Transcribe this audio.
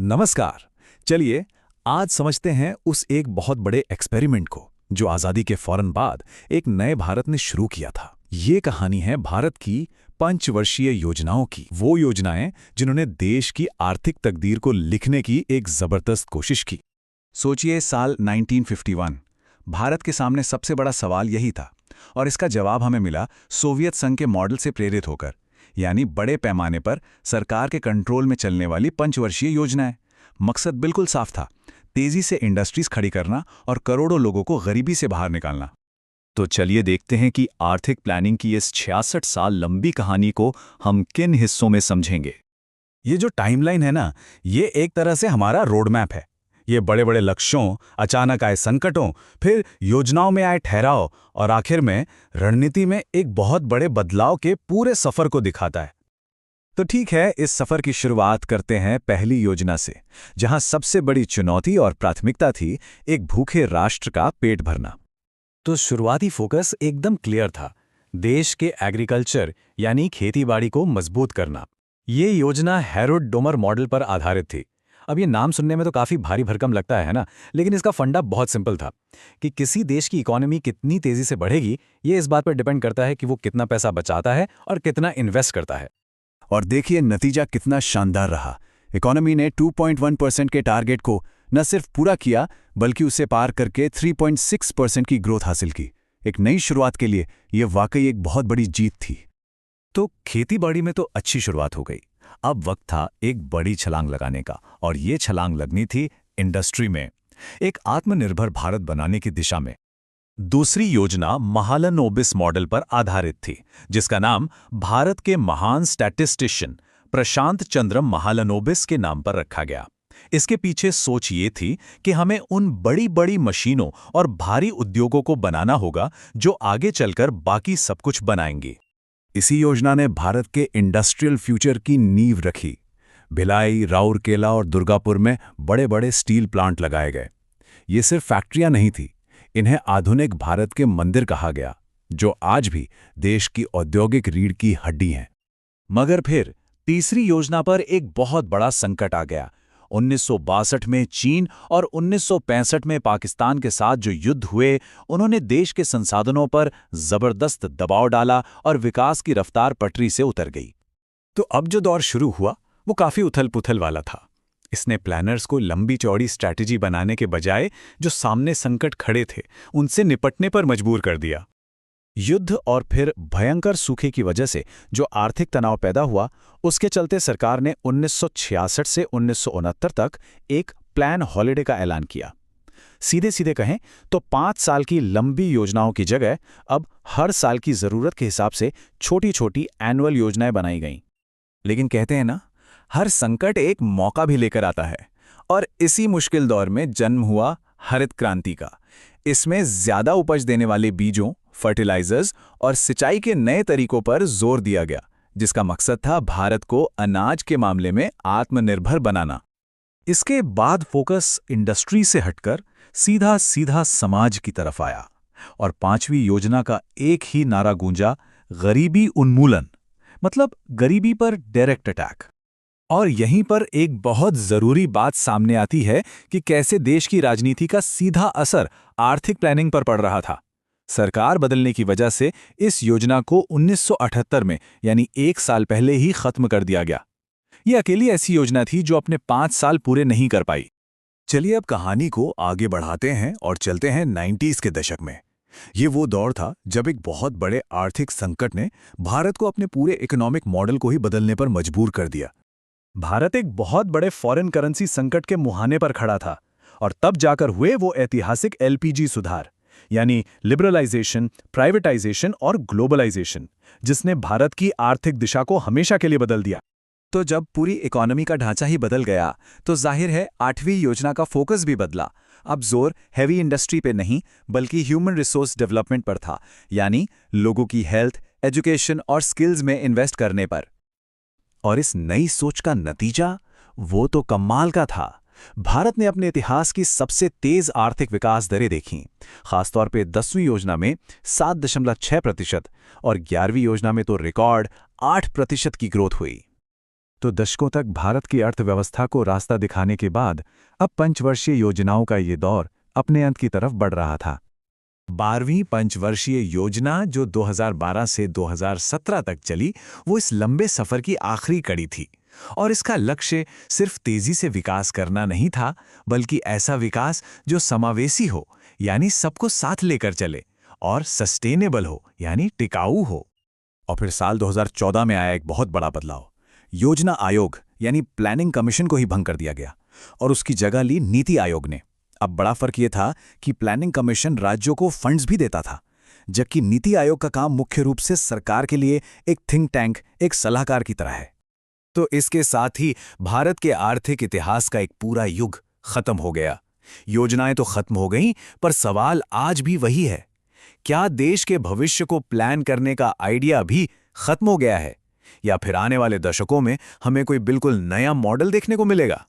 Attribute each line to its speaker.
Speaker 1: नमस्कार। चलिए आज समझते हैं उस एक बहुत बड़े एक्सपेरिमेंट को जो आज़ादी के फौरन बाद एक नए भारत ने शुरू किया था। ये कहानी है भारत की पंचवर्षीय योजनाओं की, वो योजनाएं जिन्होंने देश की आर्थिक तकदीर को लिखने की एक जबरदस्त कोशिश की। सोचिए साल 1951, भारत के सामने सबसे बड़ा सवाल यही था और इसका जवाब हमें मिला सोवियत संघ के मॉडल से प्रेरित होकर, यानी बड़े पैमाने पर सरकार के कंट्रोल में चलने वाली पंचवर्षीय योजनाएं। मकसद बिल्कुल साफ था, तेजी से इंडस्ट्रीज खड़ी करना और करोड़ों लोगों को गरीबी से बाहर निकालना। तो चलिए देखते हैं कि आर्थिक प्लानिंग की इस 66 साल लंबी कहानी को हम किन हिस्सों में समझेंगे।
Speaker 2: ये जो टाइमलाइन है ना, ये एक तरह से हमारा रोड मैप है। ये बड़े बड़े लक्ष्यों, अचानक आए संकटों, फिर योजनाओं में आए ठहराव और आखिर में रणनीति में एक बहुत बड़े बदलाव के पूरे सफर को दिखाता है।
Speaker 1: तो ठीक है, इस सफर की शुरुआत करते हैं पहली योजना से, जहां सबसे बड़ी चुनौती और प्राथमिकता थी एक भूखे राष्ट्र का पेट भरना।
Speaker 2: तो शुरुआती फोकस एकदम क्लियर था, देश के एग्रीकल्चर यानी खेतीबाड़ी को मजबूत करना। ये योजना हैरोल्ड डोमर मॉडल पर आधारित थी। अब ये नाम सुनने में तो काफ़ी भारी भरकम लगता है ना, लेकिन इसका फंडा बहुत सिंपल था कि किसी देश की इकोनॉमी कितनी तेज़ी से बढ़ेगी, ये इस बात पर डिपेंड करता है कि वो कितना पैसा बचाता है और कितना इन्वेस्ट करता है।
Speaker 1: और देखिए नतीजा कितना शानदार रहा। इकोनॉमी ने 2.1% के टारगेट को न सिर्फ पूरा किया, बल्कि उसे पार करके 3.6% की ग्रोथ हासिल की। एक नई शुरुआत के लिए यह वाकई एक बहुत बड़ी जीत थी।
Speaker 2: तो खेतीबाड़ी में तो अच्छी शुरुआत हो गई। अब वक्त था एक बड़ी छलांग लगाने का, और ये छलांग लगनी थी इंडस्ट्री में, एक आत्मनिर्भर भारत बनाने की दिशा में। दूसरी योजना महालनोबिस मॉडल पर आधारित थी, जिसका नाम भारत के महान स्टैटिस्टिशियन प्रशांत चंद्र महालनोबिस के नाम पर रखा गया। इसके पीछे सोच ये थी कि हमें उन बड़ी बड़ी मशीनों और भारी उद्योगों को बनाना होगा जो आगे चलकर बाकी सब कुछ बनाएंगी।
Speaker 1: इसी योजना ने भारत के इंडस्ट्रियल फ्यूचर की नींव रखी। भिलाई, राउरकेला और दुर्गापुर में बड़े बड़े स्टील प्लांट लगाए गए। ये सिर्फ फैक्ट्रियां नहीं थी, इन्हें आधुनिक भारत के मंदिर कहा गया, जो आज भी देश की औद्योगिक रीढ़ की हड्डी हैं।
Speaker 2: मगर फिर तीसरी योजना पर एक बहुत बड़ा संकट आ गया। 1962 में चीन और 1965 में पाकिस्तान के साथ जो युद्ध हुए, उन्होंने देश के संसाधनों पर जबरदस्त दबाव डाला और विकास की रफ्तार पटरी से उतर गई।
Speaker 1: तो अब जो दौर शुरू हुआ वो काफी उथल-पुथल वाला था।
Speaker 2: इसने प्लानर्स को लंबी चौड़ी स्ट्रैटेजी बनाने के बजाय जो सामने संकट खड़े थे, उनसे निपटने पर मजबूर कर दिया।
Speaker 1: युद्ध और फिर भयंकर सूखे की वजह से जो आर्थिक तनाव पैदा हुआ, उसके चलते सरकार ने 1966 से 1969 तक एक प्लान हॉलिडे का ऐलान किया। सीधे सीधे कहें तो 5 साल की लंबी योजनाओं की जगह अब हर साल की जरूरत के हिसाब से छोटी छोटी एनुअल योजनाएं बनाई गईं।
Speaker 2: लेकिन कहते हैं ना, हर संकट एक मौका भी लेकर आता है, और इसी मुश्किल दौर में जन्म हुआ हरित क्रांति का। इसमें ज्यादा उपज देने वाले बीजों, फर्टिलाइजर्स और सिंचाई के नए तरीकों पर जोर दिया गया, जिसका मकसद था भारत को अनाज के मामले में आत्मनिर्भर बनाना। इसके बाद फोकस इंडस्ट्री से हटकर सीधा सीधा समाज की तरफ आया, और 5वीं योजना का एक ही नारा गूंजा, गरीबी उन्मूलन, मतलब गरीबी पर डायरेक्ट अटैक। और यहीं पर एक बहुत जरूरी बात सामने आती है कि कैसे देश की राजनीति का सीधा असर आर्थिक प्लानिंग पर पड़ रहा था। सरकार बदलने की वजह से इस योजना को 1978 में, यानी 1 साल पहले ही खत्म कर दिया गया। यह अकेली ऐसी योजना थी जो अपने 5 साल पूरे नहीं कर पाई।
Speaker 1: चलिए अब कहानी को आगे बढ़ाते हैं और चलते हैं 90s के दशक में। ये वो दौर था जब एक बहुत बड़े आर्थिक संकट ने भारत को अपने पूरे इकोनॉमिक मॉडल को ही बदलने पर मजबूर कर दिया।
Speaker 2: भारत एक बहुत बड़े फॉरेन करेंसी संकट के मुहाने पर खड़ा था, और तब जाकर हुए वो ऐतिहासिक एलपीजी सुधार, यानी लिबरलाइजेशन, प्राइवेटाइजेशन और ग्लोबलाइजेशन, जिसने भारत की आर्थिक दिशा को हमेशा के लिए बदल दिया।
Speaker 1: तो जब पूरी इकोनॉमी का ढांचा ही बदल गया, तो जाहिर है 8वीं योजना का फोकस भी बदला। अब जोर हैवी इंडस्ट्री पे नहीं, बल्कि ह्यूमन रिसोर्स डेवलपमेंट पर था, यानी लोगों की हेल्थ, एजुकेशन और स्किल्स में इन्वेस्ट करने पर। और इस नई सोच का नतीजा वो तो कमाल का था। भारत ने अपने इतिहास की सबसे तेज आर्थिक विकास दरें देखीं, खासतौर पे 10वीं योजना में 7.6% और 11वीं योजना में तो रिकॉर्ड 8% की ग्रोथ हुई। तो दशकों तक भारत की अर्थव्यवस्था को रास्ता दिखाने के बाद अब पंचवर्षीय योजनाओं का ये दौर अपने अंत की तरफ बढ़ रहा था। 12वीं पंचवर्षीय योजना जो 2012 से 2017 तक चली, वो इस लंबे सफर की आखिरी कड़ी थी। और इसका लक्ष्य सिर्फ तेजी से विकास करना नहीं था, बल्कि ऐसा विकास जो समावेशी हो, यानी सबको साथ लेकर चले, और सस्टेनेबल हो, यानी टिकाऊ हो। और फिर साल 2014 में आया एक बहुत बड़ा बदलाव। योजना आयोग यानी प्लानिंग कमीशन को ही भंग कर दिया गया और उसकी जगह ली नीति आयोग ने। अब बड़ा फर्क यह था कि प्लानिंग कमीशन राज्यों को फंड्स भी देता था, जबकि नीति आयोग का काम मुख्य रूप से सरकार के लिए एक थिंक टैंक, एक सलाहकार की तरह है। तो इसके साथ ही भारत के आर्थिक इतिहास का एक पूरा युग खत्म हो गया। योजनाएं तो खत्म हो गईं, पर सवाल आज भी वही है, क्या देश के भविष्य को प्लान करने का आइडिया भी खत्म हो गया है, या फिर आने वाले दशकों में हमें कोई बिल्कुल नया मॉडल देखने को मिलेगा?